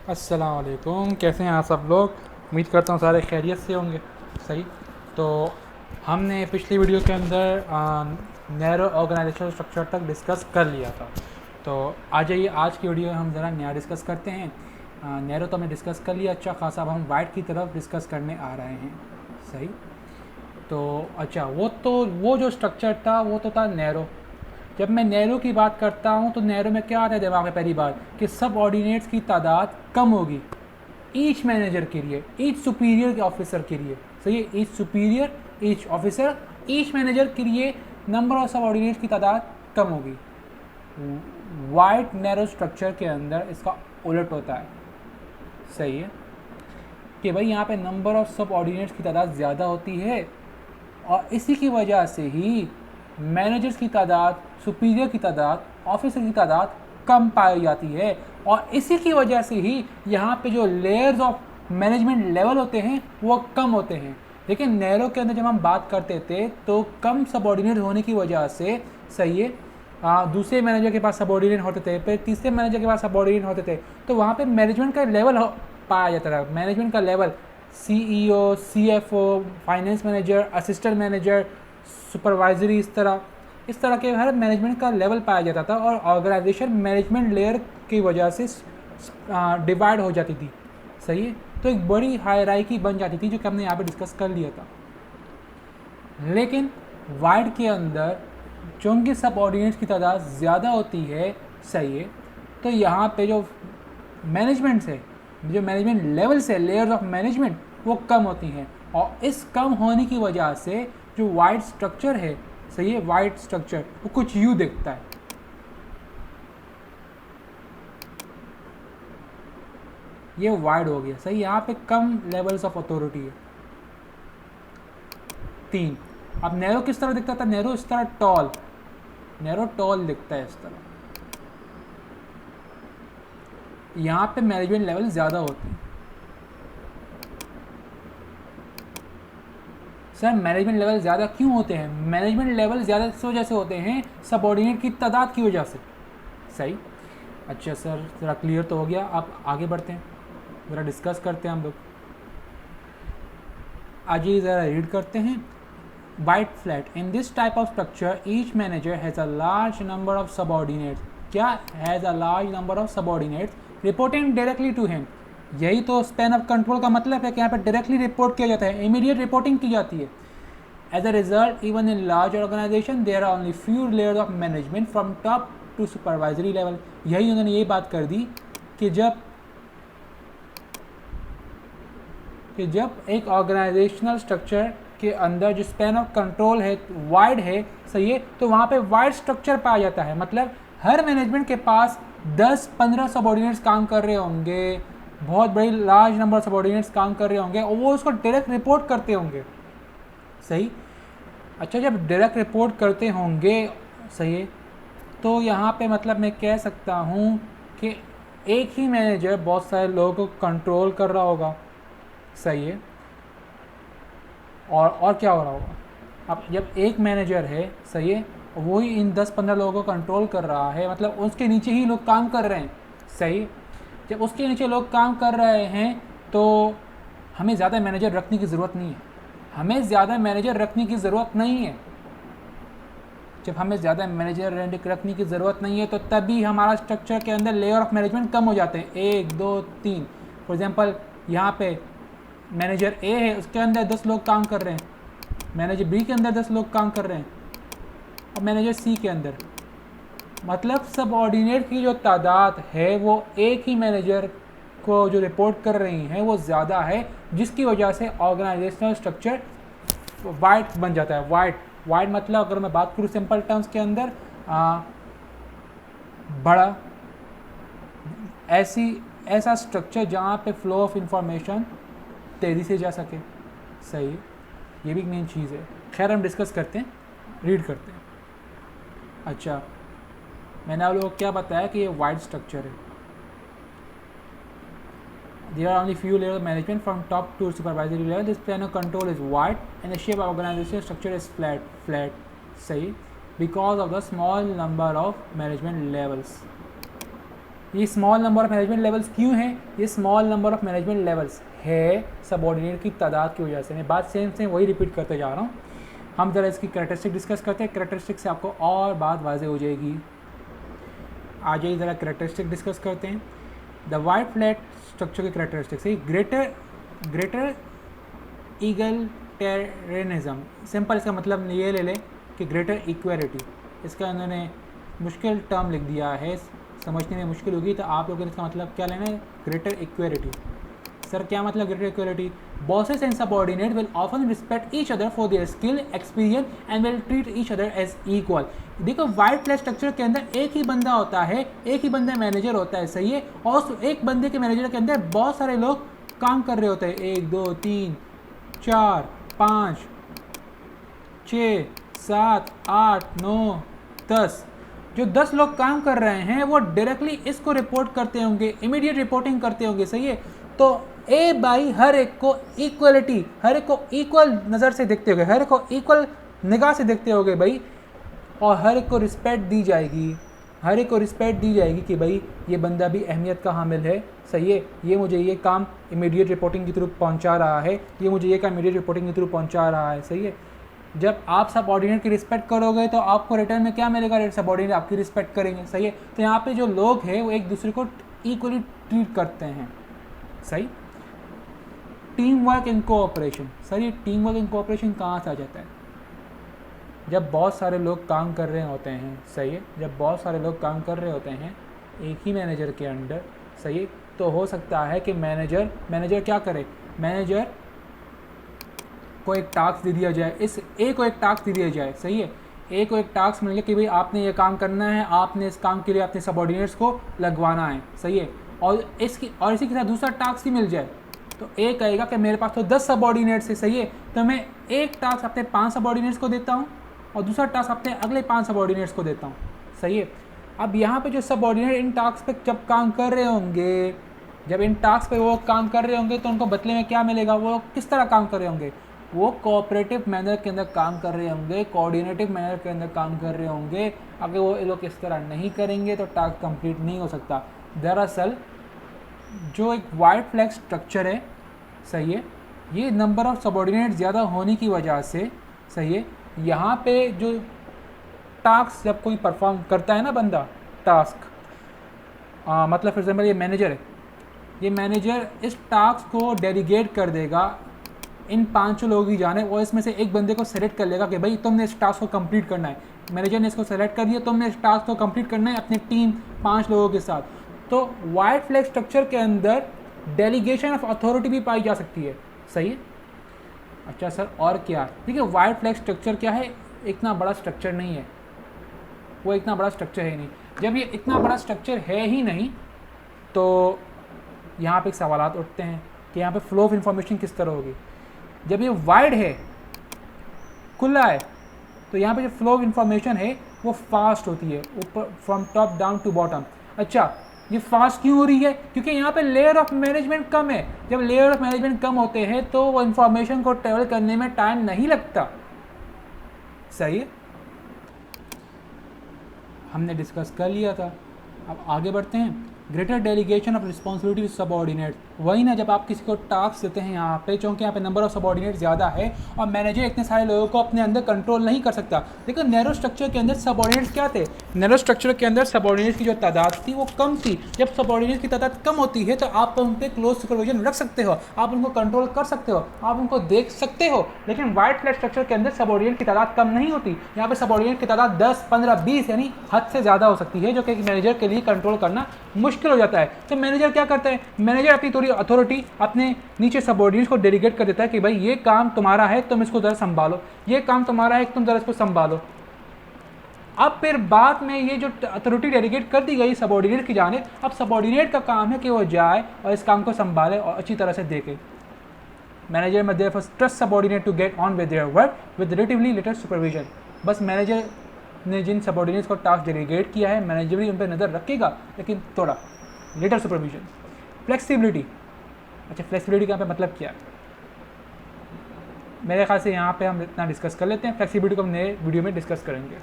अस्सलाम वालेकुम, कैसे हैं आप सब लोग। उम्मीद करता हूँ सारे खैरियत से होंगे। सही। तो हमने पिछली वीडियो के अंदर नैरो ऑर्गेनाइजेशनल स्ट्रक्चर तक डिस्कस कर लिया था। तो आ जाइए, आज की वीडियो में हम ज़रा नया डिस्कस करते हैं। नैरो तो हमने डिस्कस कर लिया अच्छा खासा, अब हम वाइड की तरफ डिस्कस करने आ रहे हैं। सही। तो अच्छा, वो जो स्ट्रक्चर था वो तो था नैरो। जब मैं नैरो की बात करता हूँ तो नैरो में क्या आता है दिमाग में पहली बात कि सब ऑर्डिनेट्स की तादाद कम होगी ईच मैनेजर के लिए, ईच सुपीरियर ऑफिसर के लिए। सही है, each superior, each officer, each manager के लिए नंबर ऑफ सब ऑर्डिनेट्स की तादाद कम होगी। वाइड नैरो स्ट्रक्चर के अंदर इसका उलट होता है। सही है कि भाई यहाँ पे नंबर ऑफ सब ऑर्डिनेट्स की तादाद ज़्यादा होती है और इसी की वजह से ही मैनेजर्स की तादाद, सुपीरियर की तादाद, ऑफिसर की तादाद कम पाई जाती है। और इसी की वजह से ही यहाँ पे जो लेयर्स ऑफ मैनेजमेंट लेवल होते हैं वो कम होते हैं। लेकिन नैरो के अंदर जब हम बात करते थे तो कम सबऑर्डिनेट होने की वजह से, सही है, दूसरे मैनेजर के पास सबऑर्डिनेट होते थे, फिर तीसरे मैनेजर के पास सबऑर्डिनेट होते थे, तो वहाँ पे मैनेजमेंट का लेवल पाया जाता था। मैनेजमेंट का level CEO, CFO, finance manager, assistant manager, supervisory, इस तरह के हर मैनेजमेंट का लेवल पाया जाता था और ऑर्गेनाइजेशन मैनेजमेंट लेयर की वजह से डिवाइड हो जाती थी। सही है, तो एक बड़ी हायरार्की बन जाती थी जो कि हमने यहाँ पे डिस्कस कर लिया था। लेकिन वाइड के अंदर चूँकि सब ऑर्डिनेट्स की तादाद ज़्यादा होती है, सही है, तो यहाँ पे जो मैनेजमेंट्स है, जो मैनेजमेंट लेवल्स है, लेयर्स ऑफ मैनेजमेंट, वो कम होती हैं। और इस कम होने की वजह से जो वाइड स्ट्रक्चर है, सही है, वाइड स्ट्रक्चर वो कुछ यूँ दिखता है। ये वाइड हो गया। सही, यहाँ पे कम लेवल्स ऑफ अथॉरिटी है। 3। अब नैरो किस तरह दिखता था? नैरो इस तरह टॉल, नैरो टॉल दिखता है इस तरह। यहाँ पे मैनेजमेंट लेवल ज़्यादा होते हैं। सर मैनेजमेंट लेवल ज़्यादा क्यों होते हैं? मैनेजमेंट लेवल ज़्यादा इस वजह से होते हैं सबऑर्डिनेट की तादाद की वजह से। सही। अच्छा सर, ज़रा क्लियर तो हो गया। अब आगे बढ़ते हैं, ज़रा डिस्कस करते हैं हम लोग। आज ये ज़रा रीड करते हैं। Wide flat, in this type of structure each manager has a large number of subordinates. क्या? Has a large number of subordinates reporting directly to him. यही तो स्पैन ऑफ कंट्रोल का मतलब है कि यहाँ पर डायरेक्टली रिपोर्ट किया जाता है, इमीडिएट रिपोर्टिंग की जाती है। As a result, even in large organisation there are only few layers of management from top to supervisory level. यही उन्होंने ये बात कर दी कि जब एक ऑर्गेनाइजेशनल स्ट्रक्चर के अंदर जो स्पैन ऑफ कंट्रोल है वाइड है, सही है, तो वहाँ पे वाइड स्ट्रक्चर पाया जाता है। मतलब हर मैनेजमेंट के पास 10-15 सबऑर्डिनेट्स काम कर रहे होंगे, बहुत बड़ी लार्ज नंबर सबऑर्डिनेट्स काम कर रहे होंगे और वो उसको डायरेक्ट रिपोर्ट करते होंगे। सही। अच्छा, जब डायरेक्ट रिपोर्ट करते होंगे, सही है, तो यहाँ पे मतलब मैं कह सकता हूँ कि एक ही मैनेजर बहुत सारे लोगों को कंट्रोल कर रहा होगा। सही है। और क्या हो रहा होगा? अब जब एक मैनेजर है, सही है, वही इन 10-15 लोगों को कंट्रोल कर रहा है, मतलब उसके नीचे ही लोग काम कर रहे हैं। सही। जब उसके नीचे लोग काम कर रहे हैं तो हमें ज़्यादा मैनेजर रखने की ज़रूरत नहीं है। हमें ज़्यादा मैनेजर रखने की ज़रूरत नहीं है। जब हमें ज़्यादा मैनेजर रखने की ज़रूरत नहीं है तो तभी हमारा स्ट्रक्चर के अंदर लेयर ऑफ मैनेजमेंट कम हो जाते हैं। 1, 2, 3। फॉर एग्जांपल यहाँ पे मैनेजर ए है, उसके अंदर 10 लोग काम कर रहे हैं, मैनेजर बी के अंदर 10 लोग काम कर रहे हैं और मैनेजर सी के अंदर, मतलब सब ऑर्डिनेट की जो तादाद है वो एक ही मैनेजर को जो रिपोर्ट कर रही हैं वो ज़्यादा है, जिसकी वजह से ऑर्गेनाइजेशनल स्ट्रक्चर वाइड बन जाता है। वाइड मतलब अगर मैं बात करूँ सिंपल टर्म्स के अंदर, बड़ा ऐसा स्ट्रक्चर जहाँ पे फ्लो ऑफ इंफॉर्मेशन तेज़ी से जा सके। सही, ये भी एक मेन चीज़ है। खैर हम डिस्कस करते हैं, रीड करते हैं। अच्छा, मैंने आप लोगों को क्या बताया कि ये वाइड स्ट्रक्चर है। There are only few layers of management from top to supervisory level. This plan of control is wide and the shape of organizational structure is flat. सही, because of the small number of management levels. ये small number of management levels क्यों हैं? ये small number of management levels है subordinate की तादाद की वजह से। मैं बात सेम वही रिपीट करते जा रहा हूँ। हम ज़रा इसकी कैरेक्टरिस्टिक डिस्कस करते हैं, कैरेक्टरिस्टिक से आपको और बात वाज़ेह हो जाएगी। आ जाइए ज़रा कैरेक्टरिस्टिक डिस्कस करते हैं। द वाइड फ्लैट स्ट्रक्चर के कैरेक्टरिस्टिक्स है ग्रेटर ईगलिटेरियनिज्म। सिंपल इसका मतलब ये ले लें कि ग्रेटर इक्वालिटी। इसका उन्होंने मुश्किल टर्म लिख दिया है, समझने में मुश्किल होगी, तो आप लोगों ने इसका मतलब क्या लेना है? Greater equality. सर क्या मतलब greater equality? Bosses and subordinate will often respect each other for their skill experience and will treat each other as equal. देखो वाइड फ्लैट स्ट्रक्चर के अंदर एक ही बंदा होता है, एक ही बंदा मैनेजर होता है, सही है, और उस एक बंदे के मैनेजर के अंदर बहुत सारे लोग काम कर रहे होते हैं, 1 2 3 4 5 6 7 8 9 10। जो 10 लोग काम कर रहे हैं वो डायरेक्टली इसको रिपोर्ट करते होंगे, इमीडिएट रिपोर्टिंग करते होंगे, सही है। तो ए बाई हर एक को इक्वलिटी, हर एक को इक्वल नज़र से देखते होंगे, हर एक को इक्वल निगाह से देखते होंगे भाई, और हर एक को रिस्पेक्ट दी जाएगी, हर एक को रिस्पेक्ट दी जाएगी कि भाई ये बंदा भी अहमियत का हामिल है, सही है, ये मुझे ये काम इमीडिएट रिपोर्टिंग के थ्रू पहुंचा रहा है, ये मुझे ये काम इमीडिएट रिपोर्टिंग के थ्रू पहुंचा रहा है, सही है। जब आप सबऑर्डिनेट की रिस्पेक्ट करोगे तो आपको रिटर्न में क्या मिलेगा? सबऑर्डिनेट आपकी रिस्पेक्ट करेंगे, सही है। तो यहाँ पे जो लोग हैं वो एक दूसरे को इक्वली ट्रीट करते हैं, सही। Team work and cooperation, sir ये टीम वर्क एंड कोऑपरेशन कहाँ से आ जाता है? जब बहुत सारे लोग काम कर रहे होते हैं, सही है, जब बहुत सारे लोग काम कर रहे होते हैं एक ही मैनेजर के अंडर, सही है, तो हो सकता है कि मैनेजर क्या करे? मैनेजर को एक टास्क दे दिया जाए, इस ए को एक टास्क दे दिया जाए, सही है, ए को एक टास्क मिल गया कि भाई आपने ये काम करना है, आपने इस काम के लिए अपने सबऑर्डिनेट्स को लगवाना है, सही है, और इसी के साथ दूसरा टास्क ही मिल जाए, तो ए कहेगा कि मेरे पास तो 10 सबऑर्डिनेट्स है, सही है, तो मैं एक टास्क अपने 5 सबऑर्डिनेट्स को देता हूँ और दूसरा टास्क अपने अगले 5 सबऑर्डिनेट्स को देता हूँ, सही है। अब यहाँ पे जो सबऑर्डिनेट इन टास्क पे जब काम कर रहे होंगे, जब इन टास्क पे वो काम कर रहे होंगे तो उनको बदले में क्या मिलेगा? वो किस तरह काम कर रहे होंगे? वो कोऑपरेटिव मैनर के अंदर काम कर रहे होंगे, कोऑर्डिनेटिव मैनर के अंदर काम कर रहे होंगे। अगर वो लोग इस तरह नहीं करेंगे तो टास्क कंप्लीट नहीं हो सकता। दरअसल जो एक वाइड फ्लैग स्ट्रक्चर है, सही है, ये नंबर ऑफ सबऑर्डिनेट ज़्यादा होने की वजह से, सही है, यहाँ पे जो टास्क जब कोई परफॉर्म करता है ना बंदा टास्क, मतलब फॉर एग्जाम्पल ये मैनेजर है, ये मैनेजर इस टास्क को डेलीगेट कर देगा इन 5 लोगों की जाने, और इसमें से एक बंदे को सेलेक्ट कर लेगा कि भाई तुमने इस टास्क को कंप्लीट करना है। मैनेजर ने इसको सेलेक्ट कर दिया, तुमने इस टास्क को कंप्लीट करना है अपनी टीम 5 लोगों के साथ। तो वाइड फ्लैग स्ट्रक्चर के अंदर डेलीगेशन ऑफ अथॉरिटी भी पाई जा सकती है, सही है। अच्छा सर और क्या? देखिए वाइड फ्लैग स्ट्रक्चर क्या है? इतना बड़ा स्ट्रक्चर नहीं है, वो इतना बड़ा स्ट्रक्चर है नहीं। जब ये इतना बड़ा स्ट्रक्चर है ही नहीं तो यहाँ पे सवाल उठते हैं कि यहाँ पे फ्लो ऑफ इंफॉर्मेशन किस तरह होगी। जब ये वाइड है, खुला है, तो यहाँ पे जो फ्लो ऑफ इंफॉर्मेशन है वो फास्ट होती है, ऊपर from top down to bottom. अच्छा ये फास्ट क्यों हो रही है? क्योंकि यहाँ पे लेयर ऑफ मैनेजमेंट कम है। जब लेयर ऑफ मैनेजमेंट कम होते हैं तो वो इंफॉर्मेशन को ट्रेवल करने में टाइम नहीं लगता, सही है। हमने डिस्कस कर लिया था, अब आगे बढ़ते हैं। Greater delegation of responsibility to subordinate, वही ना, जब आप किसी को टास्क देते हैं यहाँ पे, चूँकि यहाँ पे नंबर ऑफ सबऑर्डिनेट ज़्यादा है और मैनेजर इतने सारे लोगों को अपने अंदर कंट्रोल नहीं कर सकता। देखो नैरो स्ट्रक्चर के अंदर सबऑर्डिनेट्स क्या थे? नैरो स्ट्रक्चर के अंदर सबऑर्डिनेट्स की जो तादाद थी वो कम थी। जब सबऑर्डिनेट्स की तादाद कम होती है तो आप उन पर क्लोज सुपरविजन रख सकते हो, आप उनको कंट्रोल कर सकते हो, आप उनको देख सकते हो। लेकिन वाइड फ्लैग स्ट्रक्चर के अंदर सबऑर्डिनेट की तादाद कम नहीं होती। यहाँ पर सबऑर्डिनेट की तादाद 10, 15, 20 यानी हद से ज़्यादा हो सकती है, जो कि मैनेजर के लिए कंट्रोल करना मुश्किल हो जाता है। तो मैनेजर क्या करता है? मैनेजर अपनी थोड़ी अथॉरिटी अपने नीचे सबऑर्डिनेट्स को डेलीगेट कर देता है कि भाई ये काम तुम्हारा है, तुम इसको ज़रा संभालो, ये काम तुम्हारा है, तुम ज़रा इसको संभालो। अब फिर बाद में ये जो अथॉरिटी डेलीगेट कर दी गई सबऑर्डिनेट की जानिब, अब सबऑर्डिनेट का काम है कि वो जाए और इस काम को संभाले और अच्छी तरह से देखे। मैनेजर में therefore trust subordinate to get on with their work with relatively little supervision. बस मैनेजर ने जिन सबऑर्डिनेट्स को टास्क डेलीगेट किया है, मैनेजर भी उन पर नज़र रखेगा, लेकिन थोड़ा लेटर सुपरविजन। फ्लेक्सिबिलिटी, अच्छा फ्लेक्सिबिलिटी का यहाँ पे मतलब क्या है? मेरे ख्याल से यहाँ पे हम इतना डिस्कस कर लेते हैं, फ्लेक्सिबिलिटी को हम नए वीडियो में डिस्कस करेंगे।